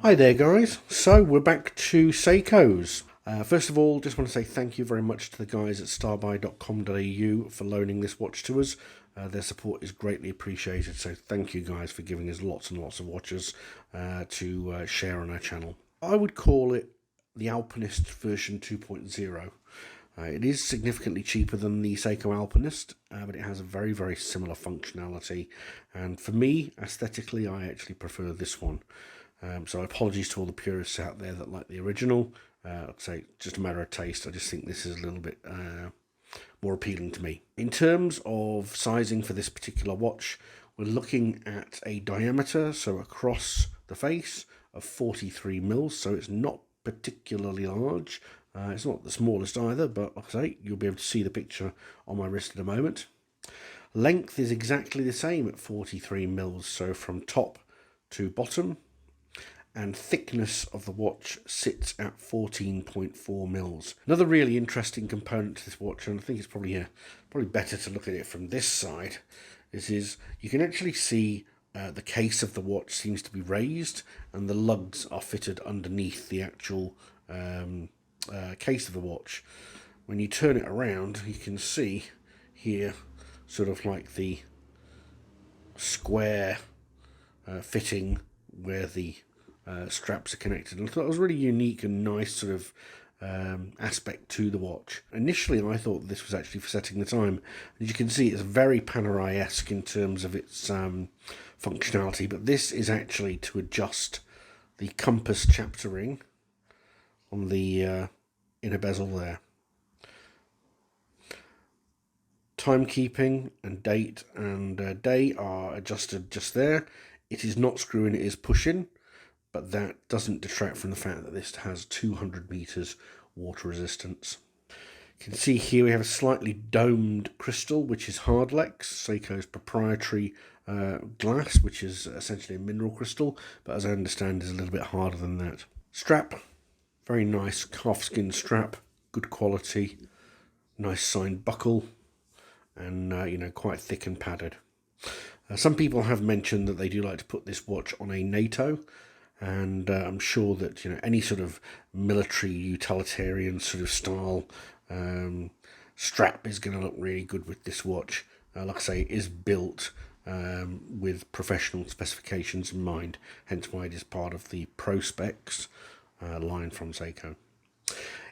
Hi there guys, so we're back to Seikos. First of all, just want to say thank you very much to the guys at starbuy.com.au for loaning this watch to us. Their support is greatly appreciated, so thank you guys for giving us lots and lots of watches to share on our channel. I would call it the Alpinist version 2.0. It is significantly cheaper than the Seiko Alpinist, but it has a very, very similar functionality, and for me, aesthetically, I actually prefer this one. So apologies to all the purists out there that like the original. I'd say just a matter of taste. I just think this is a little bit more appealing to me. In terms of sizing for this particular watch, we're looking at a diameter, so across the face, of 43 mils, so it's not particularly large. It's not the smallest either, but like I say, you'll be able to see the picture on my wrist in a moment. Length is exactly the same at 43 mils, so from top to bottom. And thickness of the watch sits at 14.4 mils. Another really interesting component to this watch, and I think it's probably better to look at it from this side, is you can actually see the case of the watch seems to be raised, and the lugs are fitted underneath the actual case of the watch. When you turn it around, you can see here sort of like the square fitting where the straps are connected, and I thought it was a really unique and nice sort of aspect to the watch. Initially I thought this was actually for setting the time. As you can see, it's very Panerai-esque in terms of its functionality, but this is actually to adjust the compass chapter ring on the inner bezel there. Timekeeping and date and day are adjusted just there. It is not screwing, it is pushing, but that doesn't detract from the fact that this has 200 meters water resistance. You can see here we have a slightly domed crystal, which is hardlex, Seiko's proprietary glass, which is essentially a mineral crystal, but as I understand is a little bit harder than that. Strap, very nice calfskin strap, good quality, nice signed buckle, and quite thick and padded. Some people have mentioned that they do like to put this watch on a NATO, and I'm sure that any sort of military utilitarian sort of style strap is going to look really good with this watch. Like I say, it is built with professional specifications in mind, hence why it is part of the ProSpex line from Seiko.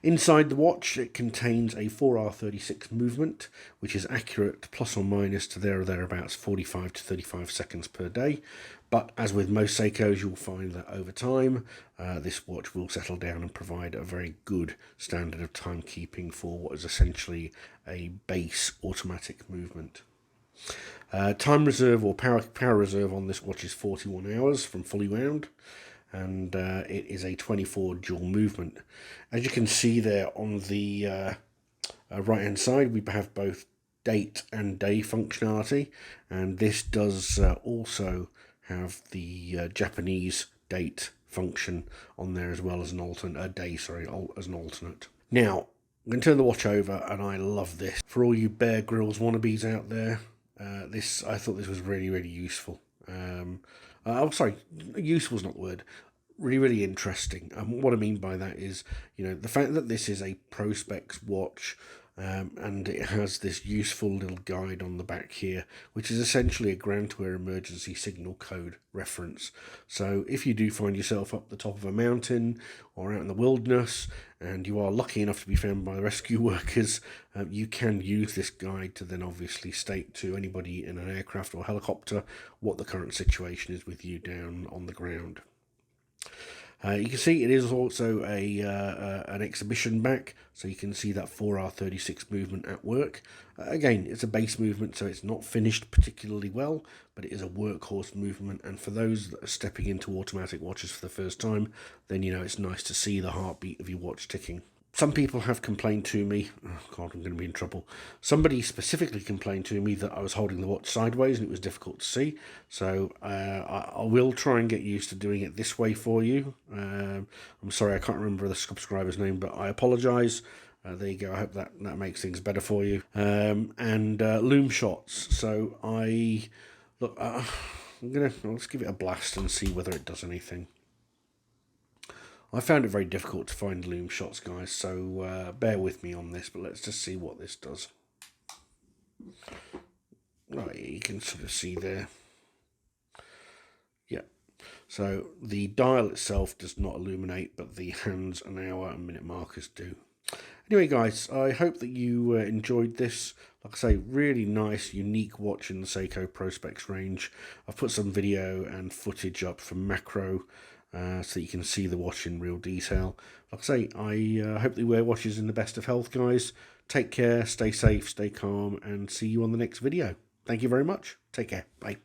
Inside the watch, it contains a 4R36 movement, which is accurate plus or minus to there or thereabouts 45 to 35 seconds per day. But as with most Seikos, you'll find that over time, this watch will settle down and provide a very good standard of timekeeping for what is essentially a base automatic movement. Time reserve or power reserve on this watch is 41 hours from fully wound, and it is a 24 dual movement. As you can see there on the right hand side, we have both date and day functionality, and this does also have the Japanese date function on there as well as an alternate as an alternate. Now I'm going to turn the watch over, and I love this. For all you Bear Grylls wannabes out there, I thought this was really, really useful. Useful is not the word. Really, really interesting. What I mean by that is, the fact that this is a ProSpex watch, and it has this useful little guide on the back here, which is essentially a ground-to-air emergency signal code reference. So if you do find yourself up the top of a mountain or out in the wilderness, and you are lucky enough to be found by the rescue workers, you can use this guide to then obviously state to anybody in an aircraft or helicopter what the current situation is with you down on the ground. You can see it is also an exhibition back, so you can see that 4R36 movement at work. Again, it's a base movement, so it's not finished particularly well, but it is a workhorse movement, and for those that are stepping into automatic watches for the first time, then it's nice to see the heartbeat of your watch ticking. Some people have complained to me, oh God, I'm going to be in trouble. Somebody specifically complained to me that I was holding the watch sideways and it was difficult to see. So I will try and get used to doing it this way for you. I'm sorry, I can't remember the subscriber's name, but I apologise. There you go. I hope that makes things better for you. And Loom Shots. So let's give it a blast and see whether it does anything. I found it very difficult to find Loom Shots, guys, so bear with me on this, but let's just see what this does. Right, you can sort of see there. Yeah, so the dial itself does not illuminate, but the hands and hour and minute markers do. Anyway, guys, I hope that you enjoyed this. Like I say, really nice, unique watch in the Seiko ProSpex range. I've put some video and footage up from macro so that you can see the watch in real detail. Like I say, I hope that you wear watches in the best of health, guys. Take care, stay safe, stay calm, and see you on the next video. Thank you very much. Take care. Bye.